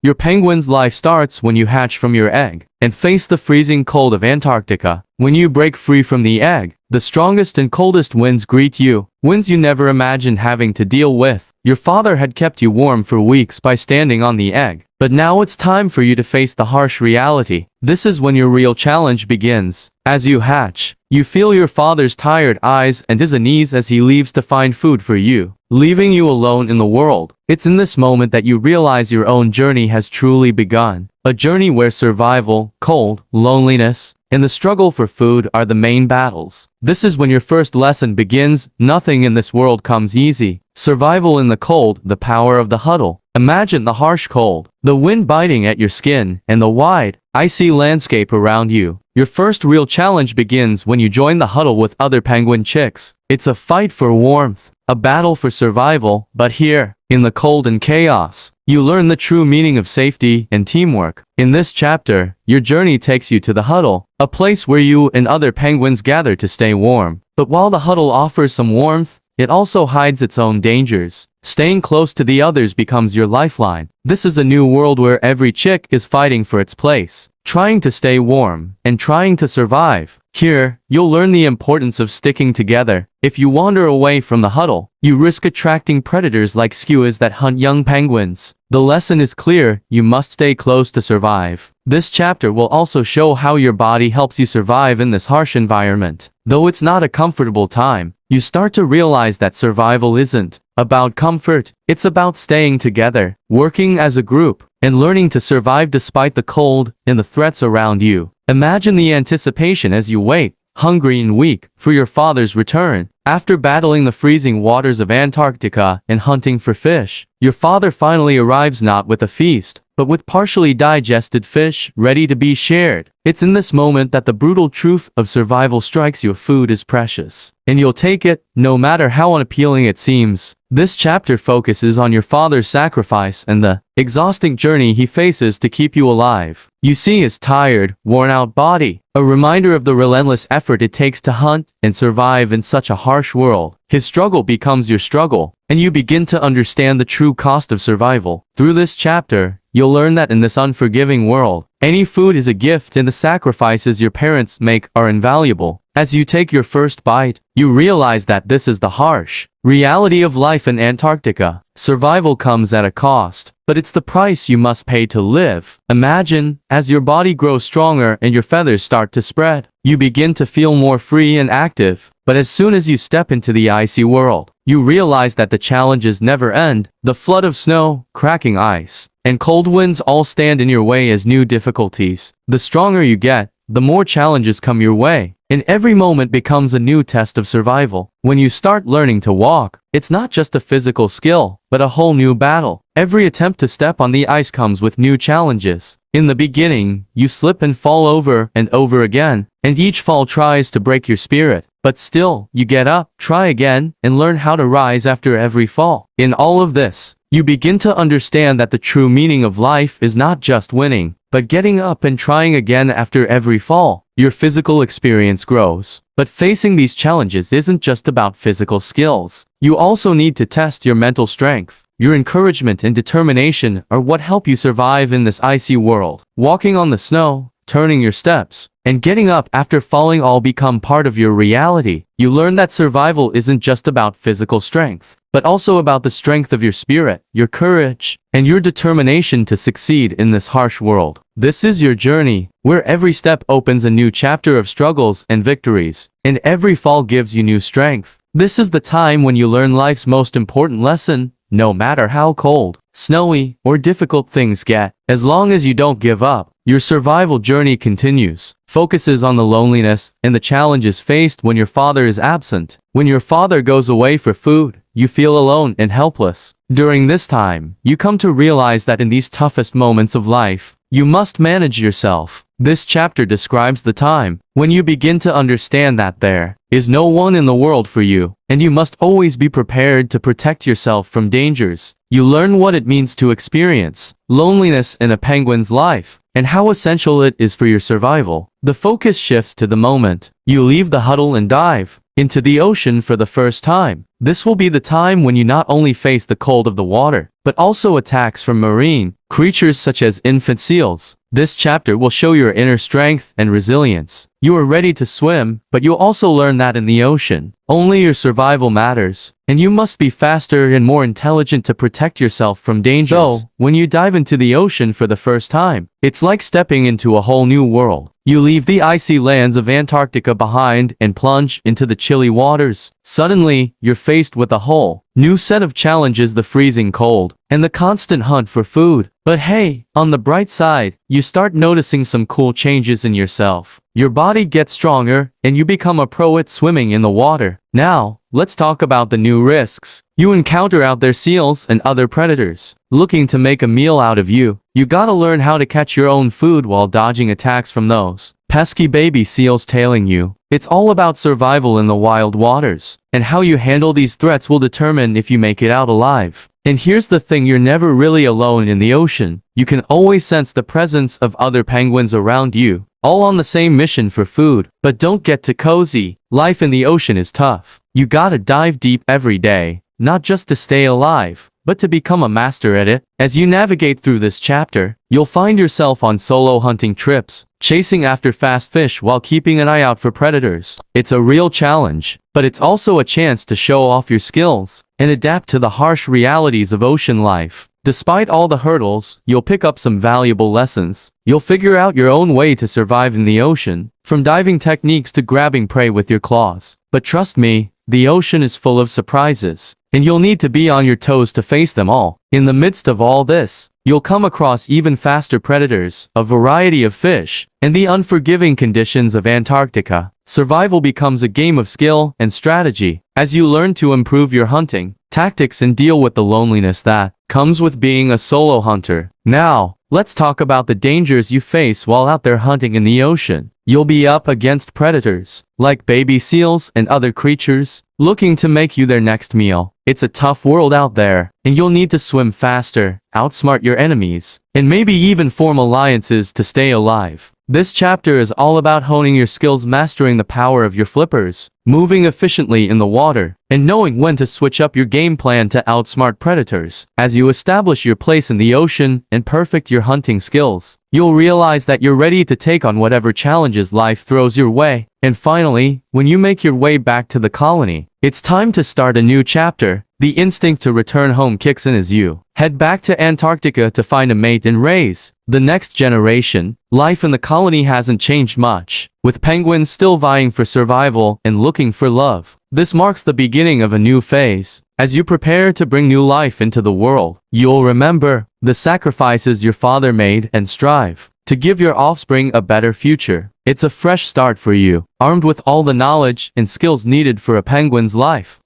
Your penguin's life starts when you hatch from your egg and face the freezing cold of Antarctica. When you break free from the egg, the strongest and coldest winds greet you, winds you never imagined having to deal with. Your father had kept you warm for weeks by standing on the egg, but now it's time for you to face the harsh reality. This is when your real challenge begins. As you hatch, you feel your father's tired eyes and his unease as he leaves to find food for you, leaving you alone in the world. It's in this moment that you realize your own journey has truly begun. A journey where survival, cold, loneliness, and the struggle for food are the main battles. This is when your first lesson begins. Nothing in this world comes easy. Survival in the cold, the power of the huddle. Imagine the harsh cold, the wind biting at your skin, and the wide, icy landscape around you. Your first real challenge begins when you join the huddle with other penguin chicks. It's a fight for warmth, a battle for survival, but here, in the cold and chaos, you learn the true meaning of safety and teamwork. In this chapter, your journey takes you to the huddle, a place where you and other penguins gather to stay warm. But while the huddle offers some warmth, it also hides its own dangers. Staying close to the others becomes your lifeline. This is a new world where every chick is fighting for its place, trying to stay warm, and trying to survive. Here, you'll learn the importance of sticking together. If you wander away from the huddle, you risk attracting predators like skuas that hunt young penguins. The lesson is clear: you must stay close to survive. This chapter will also show how your body helps you survive in this harsh environment. Though it's not a comfortable time, you start to realize that survival isn't about comfort. It's about staying together, working as a group, and learning to survive despite the cold and the threats around you. Imagine the anticipation as you wait, hungry and weak, for your father's return. After battling the freezing waters of Antarctica and hunting for fish, your father finally arrives not with a feast, but with partially digested fish ready to be shared. It's in this moment that the brutal truth of survival strikes you. Food is precious, and you'll take it, no matter how unappealing it seems. This chapter focuses on your father's sacrifice and the exhausting journey he faces to keep you alive. You see his tired, worn-out body, a reminder of the relentless effort it takes to hunt and survive in such a harsh world. His struggle becomes your struggle, and you begin to understand the true cost of survival. Through this chapter, you'll learn that in this unforgiving world, any food is a gift and the sacrifices your parents make are invaluable. As you take your first bite, you realize that this is the harsh reality of life in Antarctica. Survival comes at a cost, but it's the price you must pay to live. Imagine, as your body grows stronger and your feathers start to spread, you begin to feel more free and active. But as soon as you step into the icy world, you realize that the challenges never end. The flood of snow, cracking ice, and cold winds all stand in your way as new difficulties. The stronger you get, the more challenges come your way, and every moment becomes a new test of survival. When you start learning to walk, it's not just a physical skill, but a whole new battle. Every attempt to step on the ice comes with new challenges. In the beginning, you slip and fall over and over again, and each fall tries to break your spirit. But still, you get up, try again, and learn how to rise after every fall. In all of this, you begin to understand that the true meaning of life is not just winning, but getting up and trying again after every fall. Your physical experience grows, but facing these challenges isn't just about physical skills. You also need to test your mental strength. Your encouragement and determination are what help you survive in this icy world. Walking on the snow, turning your steps, and getting up after falling all become part of your reality. You learn that survival isn't just about physical strength, but also about the strength of your spirit, your courage, and your determination to succeed in this harsh world. This is your journey, where every step opens a new chapter of struggles and victories, and every fall gives you new strength. This is the time when you learn life's most important lesson. No matter how cold, snowy, or difficult things get, as long as you don't give up, your survival journey continues. Focuses on the loneliness and the challenges faced when your father is absent. When your father goes away for food, you feel alone and helpless. During this time, you come to realize that in these toughest moments of life, you must manage yourself. This chapter describes the time when you begin to understand that there is no one in the world for you, and you must always be prepared to protect yourself from dangers. You learn what it means to experience loneliness in a penguin's life, and how essential it is for your survival. The focus shifts to the moment you leave the huddle and dive into the ocean for the first time. This will be the time when you not only face the cold of the water, but also attacks from marine creatures such as infant seals. This chapter will show your inner strength and resilience. You are ready to swim, but you'll also learn that in the ocean, only your survival matters, and you must be faster and more intelligent to protect yourself from dangers. So, when you dive into the ocean for the first time, it's like stepping into a whole new world. You leave the icy lands of Antarctica behind and plunge into the chilly waters. Suddenly, you're faced with a whole new set of challenges: the freezing cold and the constant hunt for food. But hey, on the bright side, you start noticing some cool changes in yourself. Your body gets stronger, and you become a pro at swimming in the water. Now, let's talk about the new risks. You encounter out there seals and other predators looking to make a meal out of you. You gotta learn how to catch your own food while dodging attacks from those pesky baby seals tailing you. It's all about survival in the wild waters, and how you handle these threats will determine if you make it out alive. And here's the thing: you're never really alone in the ocean. You can always sense the presence of other penguins around you, all on the same mission for food. But don't get too cozy. Life in the ocean is tough. You gotta dive deep every day, not just to stay alive, but to become a master at it. As you navigate through this chapter, you'll find yourself on solo hunting trips, chasing after fast fish while keeping an eye out for predators. It's a real challenge, but it's also a chance to show off your skills and adapt to the harsh realities of ocean life. Despite all the hurdles, you'll pick up some valuable lessons. You'll figure out your own way to survive in the ocean, from diving techniques to grabbing prey with your claws. But trust me, the ocean is full of surprises, and you'll need to be on your toes to face them all. In the midst of all this, you'll come across even faster predators, a variety of fish, and the unforgiving conditions of Antarctica. Survival becomes a game of skill and strategy, as you learn to improve your hunting tactics and deal with the loneliness that comes with being a solo hunter. Now, let's talk about the dangers you face while out there hunting in the ocean. You'll be up against predators, like baby seals and other creatures, looking to make you their next meal. It's a tough world out there, and you'll need to swim faster, outsmart your enemies, and maybe even form alliances to stay alive. This chapter is all about honing your skills, mastering the power of your flippers, moving efficiently in the water, and knowing when to switch up your game plan to outsmart predators. As you establish your place in the ocean and perfect your hunting skills, you'll realize that you're ready to take on whatever challenges life throws your way. And finally, when you make your way back to the colony, it's time to start a new chapter. The instinct to return home kicks in as you head back to Antarctica to find a mate and raise the next generation. Life in the colony hasn't changed much, with penguins still vying for survival and looking for love. This marks the beginning of a new phase. As you prepare to bring new life into the world, you'll remember the sacrifices your father made and strive to give your offspring a better future. It's a fresh start for you, armed with all the knowledge and skills needed for a penguin's life.